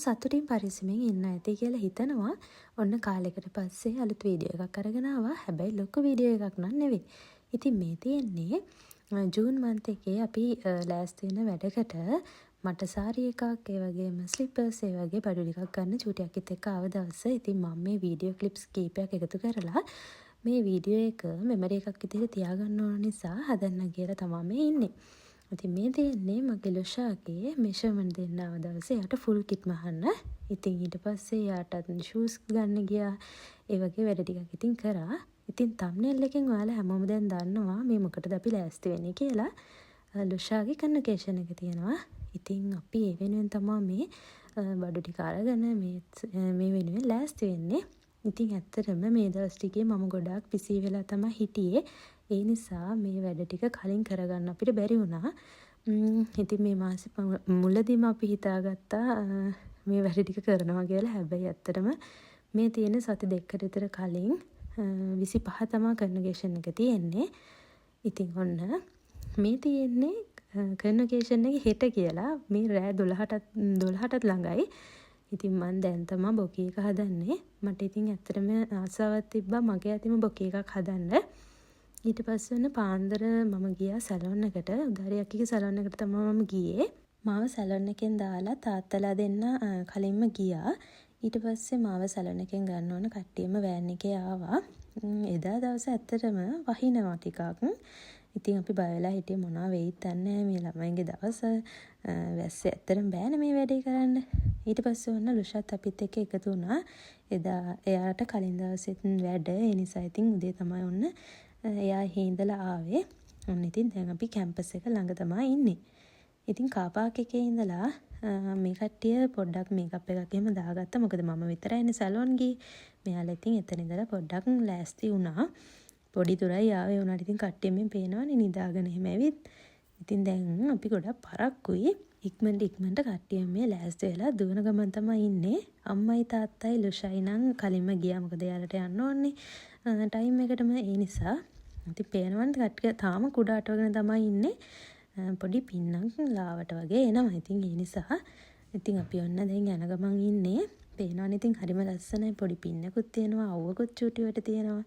සතුටින් පරිස්සමෙන් ඉන්න ඇති කියලා හිතනවා. ඔන්න කාලෙකට පස්සේ අලුත් වීඩියෝ එකක් අරගෙන ආවා. හැබැයි ලොකු වීඩියෝ එකක් නන් නෙවෙයි. ඉතින් මේ තියෙන්නේ ජූන් මන්ත් එකේ අපි ලෑස්ති වෙන වැඩකට මට සාරි එකක්, ඒ වගේම ස්ලිපර්ස්, ඒ වගේ බඩු ටිකක් ගන්න චූටියක්ත් එක්ක ආව දවස. ඉතින් මම මේ වීඩියෝ ක්ලිප්ස් කීපයක් එකතු කරලා මේ වීඩියෝ එක මෙමරි එකක් විදිහට තියාගන්න ඕන නිසා හදන්න කියලා තමයි මේ ඉන්නේ. ඉතින් මේ තියෙන්නේ මගේ ලොෂාගේ මෙෂර්මන්ට් දෙන්න ආව දවසේ යාට ෆුල් කිට් මහන්න. ඉතින් ඊට පස්සේ යාටත් ෂූස් ගන්න ගියා. ඒ වගේ වැඩ ටිකක් ඉතින් කරා. ඉතින් තම්බ්නෙල් එකෙන් ඔයාලා හැමෝම දැන් දන්නවා මේ මොකටද අපි ලෑස්ති වෙන්නේ කියලා. ලොෂාගේ කන්වොකේෂන් එක තියෙනවා. ඉතින් අපි ඒ වෙනුවෙන් තමයි මේ බඩු ටික අරගෙන මේ වෙනුවෙන් ලෑස්ති වෙන්නේ. ඉතින් ඇත්තටම මේ දවස් ටිකේ මම ගොඩාක් බිසි වෙලා තමයි හිටියේ. ඒ නිසා මේ වැඩ ටික කලින් කරගන්න අපිට බැරි වුණා. ඉතින් මේ මාසේ මුලදීම අපි හිතාගත්තා මේ වැඩ ටික කරනවා කියලා. හැබැයි ඇත්තටම මේ තියෙන සති දෙකකට විතර කලින් 25 තමයි කන්වොකේෂන් එක තියෙන්නේ. ඉතින් ඔන්න මේ තියෙන්නේ කන්වොකේෂන් එක හෙට කියලා. මේ රෑ 12ටත් ළඟයි. ඉතින් මම දැන් තමයි බොකේ එක හදන්නේ. මට ඉතින් ඇත්තටම ආසාවක් තිබ්බා මගේ අතින්ම බොකේ එකක් හදන්න. ඊට පස්සේ වෙන පාන්දර මම ගියා සැලොන් එකට. උදාරියක්ගේ සැලොන් එකට තමයි මම ගියේ. මාව සැලොන් එකෙන් දාලා තාත්තලා දෙන්න කලින්ම ගියා. ඊට පස්සේ මාව සැලොන් එකෙන් ගන්න ඕන කට්ටියම වෑන් එකේ ආවා. එදා දවස ඇත්තටම වහිනවා ටිකක්. ඉතින් අපි බය වෙලා හිටියේ මොනවා වෙයිද දන්නේ මේ ළමයින්ගේ දවස. වැස්සේ ඇත්තටම බෑනේ මේ වැඩේ කරන්න. ඊට පස්සේ ඔන්න ලුෂාත් අපිත් එක්ක එකතු වුණා. එදා එයාට කලින් දවසෙත් වැඩ. ඒ නිසා ඉතින් උදේ තමයි ඔන්න එයා හිඳලා ආවේ. ඔන්න ඉතින් දැන් අපි කැම්පස් එක ළඟ තමයි ඉන්නේ. ඉතින් කාර් පාක් එකේ ඉඳලා මේ කට්ටිය පොඩ්ඩක් මේකප් එකක් එහෙම දාගත්තා. මොකද මම විතරයිනේ සැලොන් ගියේ. මෙයාලා ඉතින් එතන ඉඳලා පොඩ්ඩක් ලෑස්ති වුණා. පොඩි දුරයි ආවේ වුණාට ඉතින් කට්ටියම පේනවනේ නිදාගෙන එහෙම ඇවිත්. ඉතින් දැන් අපි ගොඩක් පරක්කුයි. ඉක්මනට කට්ටියම මේ ලෑස්ති වෙලා දුවන ගමන් තමයි ඉන්නේ. අම්මයි තාත්තයි ලුෂයි නම් කලින්ම ගියා. මොකද එයාලට යන්න ඕනේ ටයිම් එකටම. ඒ නිසා ඉතින් පේනවනේ කට්ටිය තාම කුඩ අටවගෙන තමයි ඉන්නේ. පොඩි පින්නක් ලාවට වගේ එනවා. ඉතින් ඒ නිසා ඉතින් අපි ඔන්න දැන් යන ගමන් ඉන්නේ. පේනවනේ ඉතින් හරිම ලස්සනයි. පොඩි පින්නකුත් තියෙනවා. අවුවකුත් චූටිවට තියෙනවා.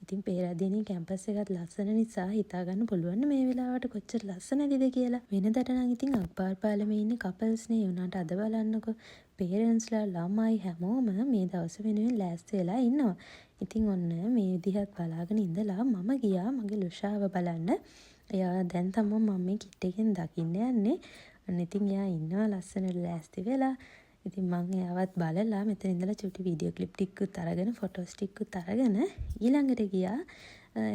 ඉතින් පේරාදෙණිය කැම්පස් එකත් ලස්සන නිසා හිතා ගන්න පුළුවන් මේ වෙලාවට කොච්චර ලස්සනද කියලා. වෙනදට නම් ඉතින් අක්බාර් පාලමේ ඉන්නේ කපල්ස් නේ. උනාට අද බලන්නකො පේරන්ට්ස්ලා ළමයි හැමෝම මේ දවස් වෙනුවෙන් ලෑස්ති වෙලා ඉන්නවා. ඉතින් ඔන්න මේ විදිහත් බලාගෙන ඉඳලා මම ගියා මගේ ලුෂාව බලන්න. එයා දැන් තමයි මම මේ කිට් එකෙන් දකින්න යන්නේ. අන්න ඉතින් එයා ඉන්නවා ලස්සනට ලෑස්ති වෙලා. ඉතින් මම එයාවත් බලලා මෙතන ඉඳලා චුටි වීඩියෝ ක්ලිප් ටිකකුත් අරගෙන ෆොටෝස් ටිකකුත් අරගෙන ඊළඟට ගියා.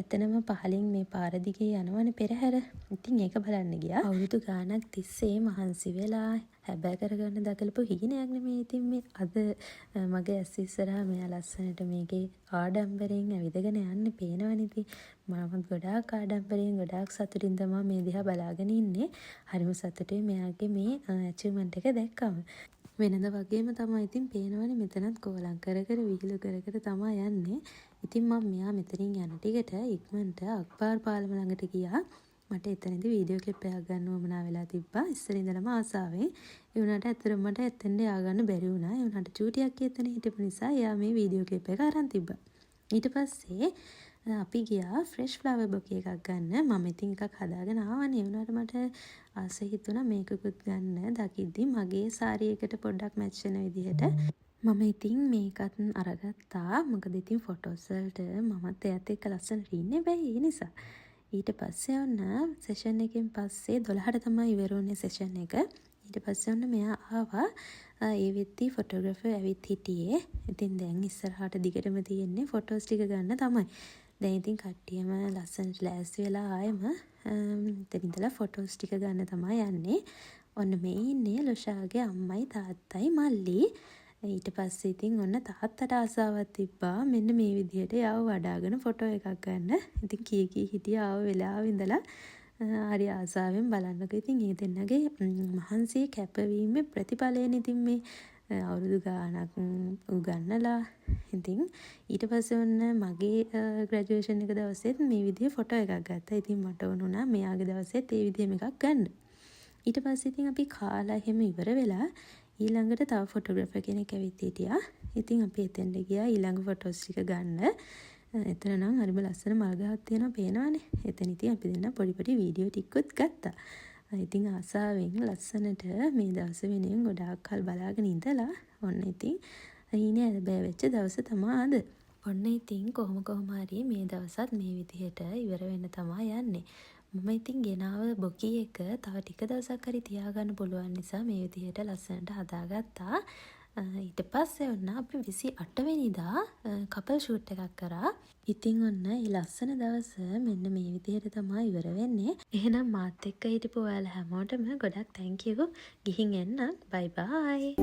එතනම පහලින් මේ පාර දිගේ යනවනේ පෙරහැර. ඉතින් ඒක බලන්න ගියා. අවුරුදු ගාණක් තිස්සේ මහන්සි වෙලා හැබෑ කරගන්න දකලපු හීනයක් නෙමෙයි. ඉතින් මේ අද මගේ ඇස් ඉස්සරහා මෙයා ලස්සනට මේකේ ආඩම්බරෙන් ඇවිදගෙන යන්නේ පේනවනේ. ඉතින් මම ගොඩාක් ආඩම්බරෙන් ගොඩාක් සතුටින් තමයි මේ දිහා බලාගෙන ඉන්නේ. හරිම සතුටුයි මෙයාගේ මේ ඇචීව්මන්ට් එක දැක්කම. වෙනද වගේම තමයි ඉතින් පේනවනේ මෙතනත් කෝලම් කර විහිළු කර තමයි යන්නේ. ඉතින් මම මෙයා මෙතනින් යන ටිකට ඉක්මනට අක්බාර් පාලම ළඟට ගියා. මට එතනදී වීඩියෝ ක්ලිප් එකක් ගන්න උවමනා වෙලා තිබ්බා. ඉස්සර ඉඳලම ආසාවෙන්. ඒ වුණාට ඇත්තටම මට එතෙන්ට ය아가න්න බැරි වුණා. ඒ වුණාට චූටියක් එතන හිටපු නිසා එයා මේ වීඩියෝ ක්ලිප් එක අරන් තිබ්බා. ඊට පස්සේ අපි ගියා ෆ්‍රෙෂ් ෆ්ලවර් බොකේ එකක් ගන්න. මම ඉතින් එකක් හදාගෙන ආවනේ. ඒ වුණාට මට ආස හිතුණා මේකකුත් ගන්න. දකිද්දි මගේ සාරි එකට පොඩ්ඩක් මැච් වෙන විදිහට මම ඉතින් මේකත් අරගත්තා. මොකද ඉතින් ෆොටෝස් වලට මමත් එයාත් එක්ක ලස්සනට ඉන්නේ බෑ ඒ නිසා. ඊට පස්සේ ඔන්න සෙෂන් එකෙන් පස්සේ 12ට තමයි ඉවර වුනේ සෙෂන් එක. ඊට පස්සේ ඔන්න මෙයා ආවා. ඒ වෙද්දි ෆොටෝග්‍රැෆර් ඇවිත් හිටියේ. ඉතින් දැන් ඉස්සරහට දිගටම තියෙන්නේ ෆොටෝස් ටික ගන්න තමයි. දැන් ඉතින් කට්ටියම ලස්සනට ලෑස්ති වෙලා ආයෙම එතන ඉඳලා ෆොටෝස් ටික ගන්න තමයි යන්නේ. ඔන්න මේ ඉන්නේ ලොෂාගේ අම්මයි තාත්තයි මල්ලි. ඊට පස්සේ ඉතින් ඔන්න තාත්තට ආසාවක් තිබ්බා මෙන්න මේ විදිහට යාව වඩාගෙන ෆොටෝ එකක් ගන්න. ඉතින් කී හිටියා ආව වෙලාව ඉඳලා හරි ආසාවෙන් බලන්නකෝ. ඉතින් ඒ දෙන්නගේ මහන්සිය කැපවීමේ ප්‍රතිඵලයෙන් ඉතින් මේ අවුරුදු ගාණක් උගන්නලා ඉතින් ඊට පස්සේ ඔන්න මගේ ග්‍රැජුවේෂන් එක දවසෙත් මේ විදිහේ ෆොටෝ එකක් ගත්තා. ඉතින් මට වුණා මෙයාගේ දවසෙත් ඒ විදිහම එකක් ගන්න. ඊට පස්සේ ඉතින් අපි කාලා එහෙම ඉවර වෙලා ඊළඟට තව ෆොටෝග්‍රැෆර් කෙනෙක් ඇවිත් හිටියා. ඉතින් අපි එතෙන්ට ගියා ඊළඟ ෆොටෝස් ටික ගන්න. එතන නම් හරිම ලස්සන මල් ගහක් තියෙනවා පේනවනේ. එතන ඉතින් අපි දෙන්න පොඩි වීඩියෝ ටිකකුත් ගත්තා. ඉතින් ආසාවෙන් ලස්සනට මේ දවස වෙනුවෙන් ගොඩාක් කල් බලාගෙන ඉඳලා ඔන්න ඉතින් ඊනේ බෑ වෙච්ච දවස තමයි අද. ඔන්න ඉතින් කොහොම හරි මේ දවසත් මේ විදිහට ඉවර වෙන්න තමයි යන්නේ. මම ඉතින් ගෙනාව බොකී එක තව ටික දවසක් හරි තියාගන්න පුළුවන් නිසා මේ විදිහට ලස්සනට හදාගත්තා. ඊට පස්සේ ඔන්න අපි 28 වෙනිදා කපල් ෂූට් එකක් කරා. ඉතින් ඔන්න මේ ලස්සන දවස මෙන්න මේ විදිහට තමයි ඉවර වෙන්නේ. එහෙනම් මාත් එක්ක හිටපු ඔයාලා හැමෝටම ගොඩක් thank you. ගිහින් එන්න. bye bye.